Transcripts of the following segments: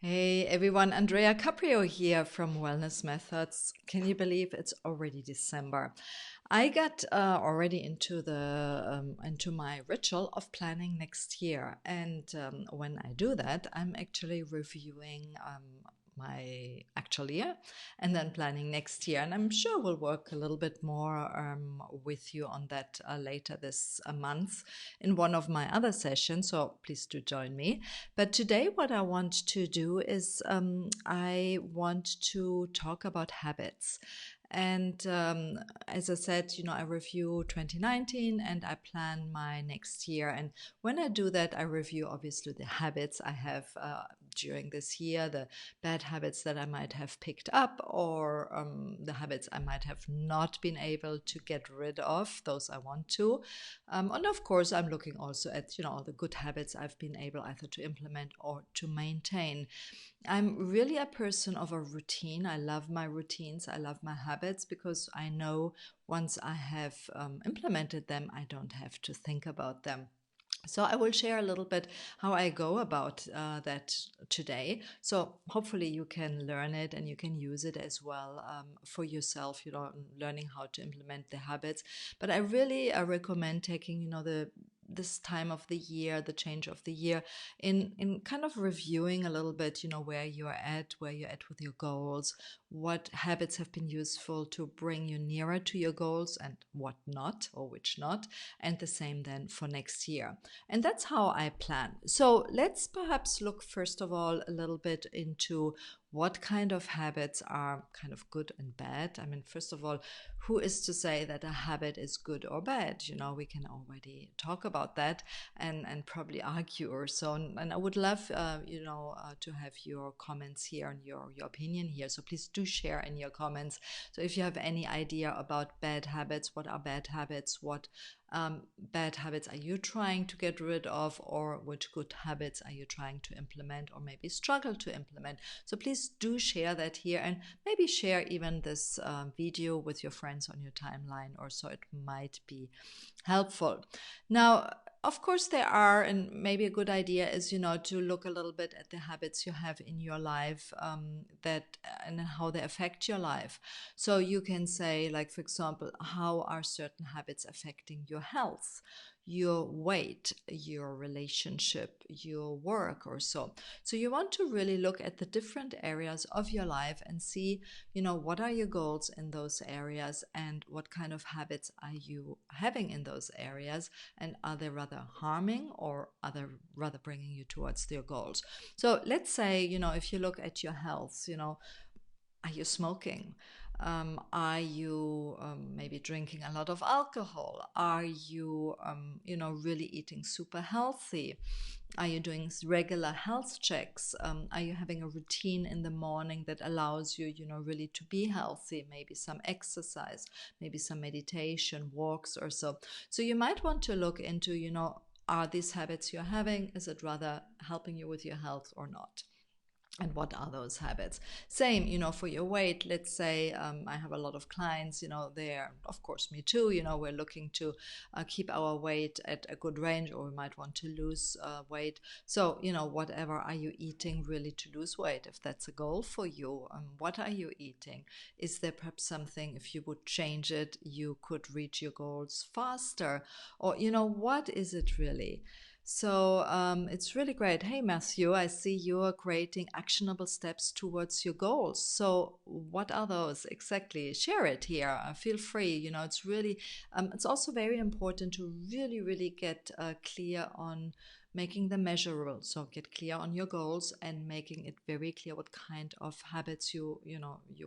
Hey everyone, Andrea Caprio here from Wellness Methods. Can you believe it's already December? I got already into my ritual of planning next year, and when I do that, I'm actually reviewing my actual year and then planning next year. And I'm sure we'll work a little bit more with you on that later this month in one of my other sessions. So please do join me. But today, what I want to do is I want to talk about habits. And as I said, I review 2019 and I plan my next year. And when I do that, I review obviously the habits I have during this year, the bad habits that I might have picked up, or the habits I might have not been able to get rid of, those I want to. And of course, I'm looking also at, all the good habits I've been able either to implement or to maintain. I'm really a person of a routine. I love my routines. I love my habits because I know once I have implemented them, I don't have to think about them. So I will share a little bit how I go about that today. So hopefully you can learn it and you can use it as well for yourself, learning how to implement the habits. But I really recommend taking, this time of the year, the change of the year, in kind of reviewing a little bit, where where you're at with your goals, what habits have been useful to bring you nearer to your goals and what not, or which not, and the same then for next year. And that's how I plan. So let's perhaps look first of all a little bit into what kind of habits are kind of good and bad. I mean, first of all, who is to say that a habit is good or bad? We can already talk about that and probably argue or so. And I would love, to have your comments here and your opinion here. So please do share in your comments. So if you have any idea about bad habits, what are bad habits, what bad habits are you trying to get rid of, or which good habits are you trying to implement or maybe struggle to implement? So please do share that here, and maybe share even this video with your friends on your timeline or so. It might be helpful. Now, of course, there are, and maybe a good idea is, to look a little bit at the habits you have in your life and how they affect your life. So you can say, like, for example, how are certain habits affecting your health, your weight, your relationship, your work, or so. So you want to really look at the different areas of your life and see, what are your goals in those areas and what kind of habits are you having in those areas, and are they rather harming or are they rather bringing you towards your goals? So let's say, if you look at your health, are you smoking? Are you maybe drinking a lot of alcohol? Are you, really eating super healthy? Are you doing regular health checks? Are you having a routine in the morning that allows you, really to be healthy? Maybe some exercise, maybe some meditation, walks or so. So you might want to look into, are these habits you're having, is it rather helping you with your health or not? And what are those habits? Same, for your weight. Let's say I have a lot of clients, they're, of course, me too, we're looking to keep our weight at a good range, or we might want to lose weight. So, whatever are you eating really to lose weight? If that's a goal for you, what are you eating? Is there perhaps something, if you would change it, you could reach your goals faster? Or, what is it really? So it's really great. Hey, Matthew, I see you're creating actionable steps towards your goals. So what are those exactly? Share it here. Feel free. It's really, it's also very important to really, really get clear on making them measurable. So get clear on your goals and making it very clear what kind of habits you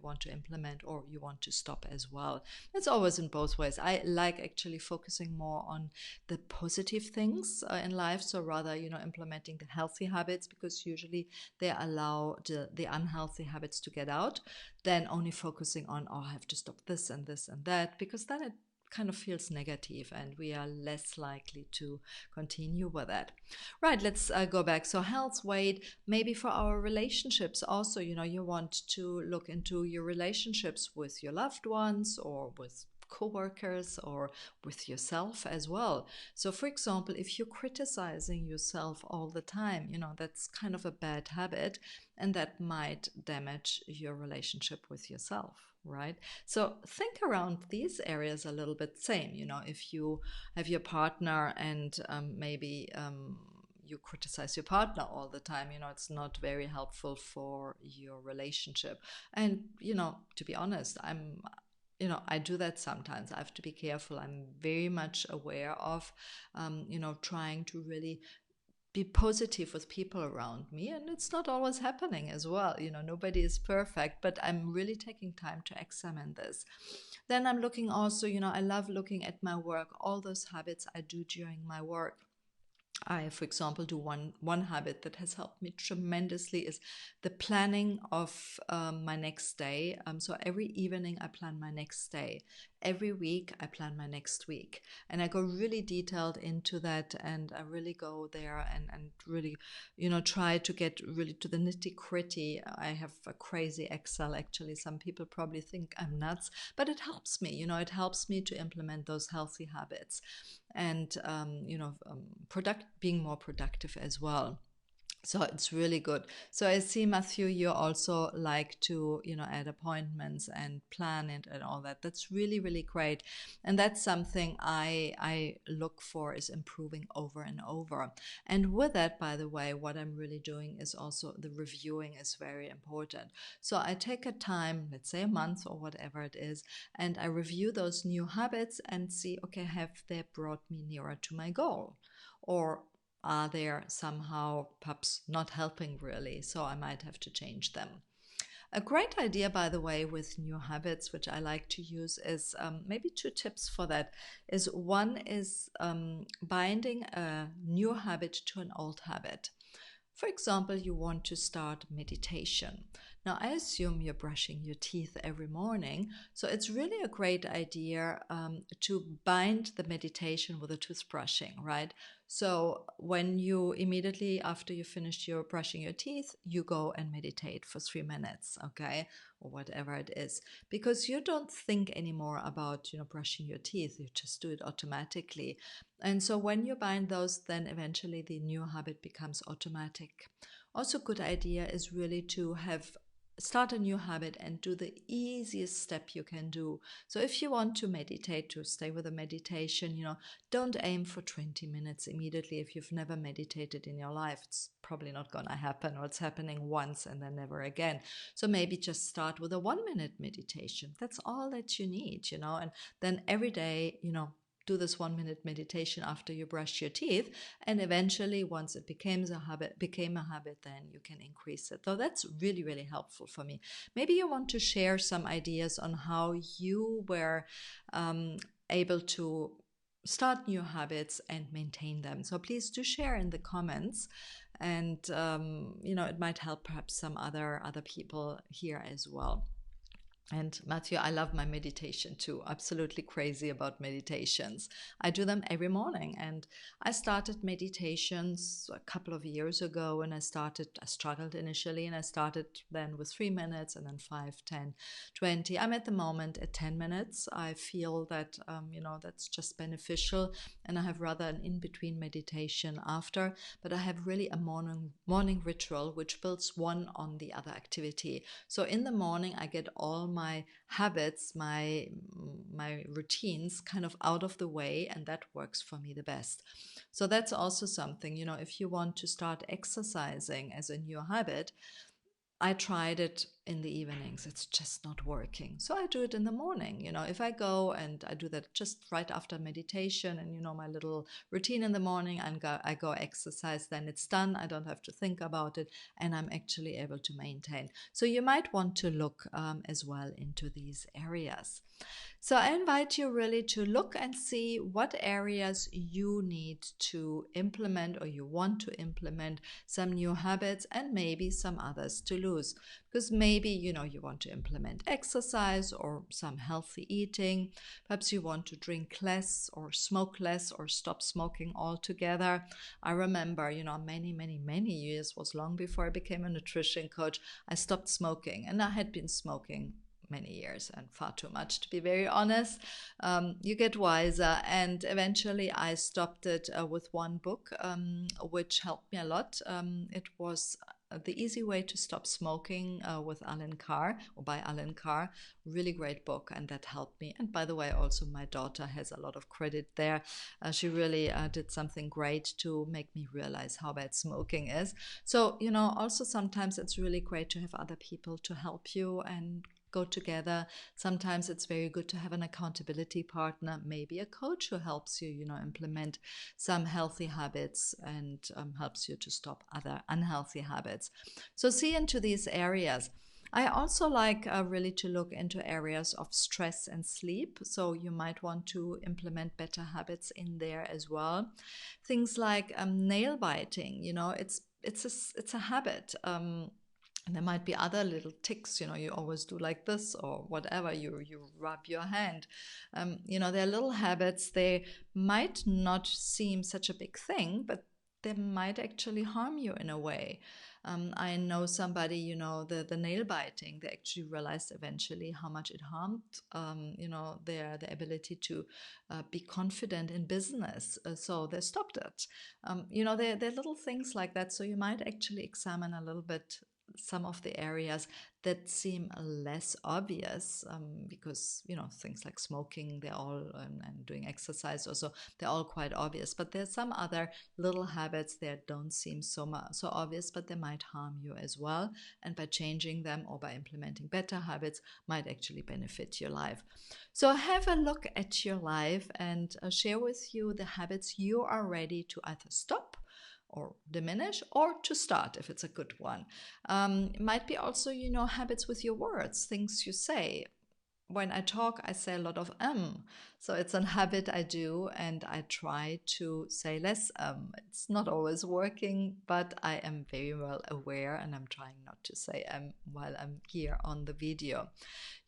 want to implement or you want to stop as well. It's always in both ways. I like actually focusing more on the positive things in life. So rather, implementing the healthy habits, because usually they allow the unhealthy habits to get out, than only focusing on, oh, I have to stop this and this and that, because then it kind of feels negative and we are less likely to continue with that. Right, let's go back. So health, weight, maybe for our relationships also, you want to look into your relationships with your loved ones or with coworkers or with yourself as well. So for example, if you're criticizing yourself all the time, that's kind of a bad habit, and that might damage your relationship with yourself, right? So think around these areas a little bit. Same, if you have your partner and maybe you criticize your partner all the time, it's not very helpful for your relationship. And to be honest, I do that sometimes. I have to be careful. I'm very much aware of trying to really be positive with people around me, and it's not always happening as well. Nobody is perfect, but I'm really taking time to examine this. Then I'm looking also, I love looking at my work, all those habits I do during my work. I, for example, do one habit that has helped me tremendously is the planning of my next day. So every evening I plan my next day. Every week I plan my next week. And I go really detailed into that, and I really go there and really, try to get really to the nitty-gritty. I have a crazy Excel, actually. Some people probably think I'm nuts, but it helps me. It helps me to implement those healthy habits and being more productive as well. So it's really good. So I see, Matthew, you also like to, add appointments and plan it and all that. That's really, really great. And that's something I look for, is improving over and over. And with that, by the way, what I'm really doing is also the reviewing is very important. So I take a time, let's say a month or whatever it is, and I review those new habits and see, okay, have they brought me nearer to my goal? Or are they somehow perhaps not helping really? So I might have to change them. A great idea, by the way, with new habits, which I like to use, is maybe 2 tips for that. Is one is binding a new habit to an old habit. For example, you want to start meditation. Now, I assume you're brushing your teeth every morning, so it's really a great idea to bind the meditation with the toothbrushing, right? So when you immediately after you finished your brushing your teeth, you go and meditate for 3 minutes, okay? Or whatever it is, because you don't think anymore about, brushing your teeth. You just do it automatically. And so when you bind those, then eventually the new habit becomes automatic. Also, good idea is really to start a new habit and do the easiest step you can do. So if you want to meditate, to stay with a meditation, don't aim for 20 minutes immediately. If you've never meditated in your life, it's probably not going to happen, or it's happening once and then never again. So maybe just start with a 1-minute meditation. That's all that you need, and then every day, do this 1-minute meditation after you brush your teeth, and eventually once it became a habit, then you can increase it. So that's really, really helpful for me. Maybe you want to share some ideas on how you were able to start new habits and maintain them. So please do share in the comments, and it might help perhaps some other people here as well. And Matthew, I love my meditation too. Absolutely crazy about meditations. I do them every morning, and I started meditations a couple of years ago. And I struggled initially, and I started then with 3 minutes, and then 5, 10, 20. I'm at the moment at 10 minutes. I feel that, that's just beneficial, and I have rather an in-between meditation after, but I have really a morning ritual which builds one on the other activity. So in the morning, I get all my habits, my routines kind of out of the way, and that works for me the best. So that's also something, if you want to start exercising as a new habit, I tried it in the evenings. It's just not working. So I do it in the morning. If I go and I do that just right after meditation and, my little routine in the morning, and I go exercise, then it's done. I don't have to think about it, and I'm actually able to maintain. So you might want to look as well into these areas. So I invite you really to look and see what areas you need to implement, or you want to implement some new habits, and maybe some others to lose. Because maybe, you want to implement exercise or some healthy eating. Perhaps you want to drink less or smoke less or stop smoking altogether. I remember, many, many, many years, was long before I became a nutrition coach, I stopped smoking, and I had been smoking many years and far too much, to be very honest. You get wiser, and eventually I stopped it with one book, which helped me a lot. It was The Easy Way to Stop Smoking with Alan Carr, or by Alan Carr. Really great book, and that helped me. And by the way, also my daughter has a lot of credit there. She really did something great to make me realize how bad smoking is. So, also sometimes it's really great to have other people to help you and go together. Sometimes it's very good to have an accountability partner, maybe a coach who helps you, implement some healthy habits and helps you to stop other unhealthy habits. So see into these areas. I also like really to look into areas of stress and sleep. So you might want to implement better habits in there as well. Things like nail biting, it's a habit. And there might be other little tics, you always do like this or whatever, you rub your hand. They're little habits. They might not seem such a big thing, but they might actually harm you in a way. I know somebody, the nail biting, they actually realized eventually how much it harmed, their ability to be confident in business. So they stopped it. They're little things like that. So you might actually examine a little bit some of the areas that seem less obvious, because things like smoking, they're all and doing exercise also, they're all quite obvious, but there's some other little habits that don't seem so obvious, but they might harm you as well, and by changing them or by implementing better habits might actually benefit your life. So have a look at your life and share with you the habits you are ready to either stop or diminish, or to start if it's a good one. It might be also, habits with your words, things you say. When I talk, I say a lot of so it's a habit I do, and I try to say less It's not always working, but I am very well aware, and I'm trying not to say while I'm here on the video.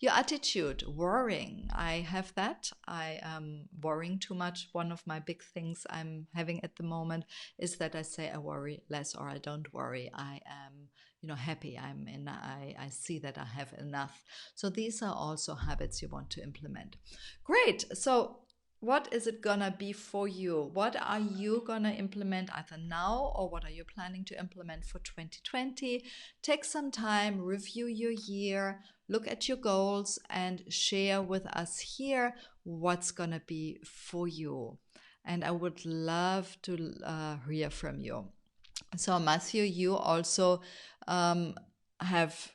Your attitude, worrying. I have that. I am worrying too much. One of my big things I'm having at the moment is that I say I worry less, or I don't worry. I am happy. I see that I have enough. So these are also habits you want to implement. Great. So what is it gonna be for you? What are you gonna implement either now, or what are you planning to implement for 2020? Take some time, review your year, look at your goals, and share with us here what's gonna be for you. And I would love to hear from you. So Matthew, you also have,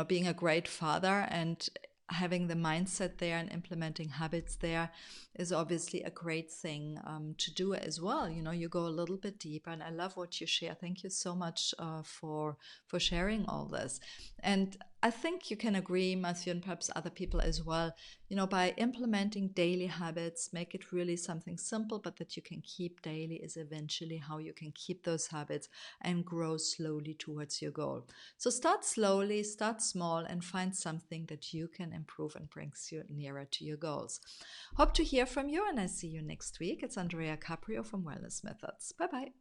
being a great father and having the mindset there and implementing habits there is obviously a great thing to do as well. You go a little bit deeper, and I love what you share. Thank you so much for sharing all this. And I think you can agree, Matthew, and perhaps other people as well, by implementing daily habits, make it really something simple, but that you can keep daily, is eventually how you can keep those habits and grow slowly towards your goal. So start slowly, start small, and find something that you can improve and brings you nearer to your goals. Hope to hear from you, and I see you next week. It's Andrea Caprio from Wellness Methods. Bye-bye.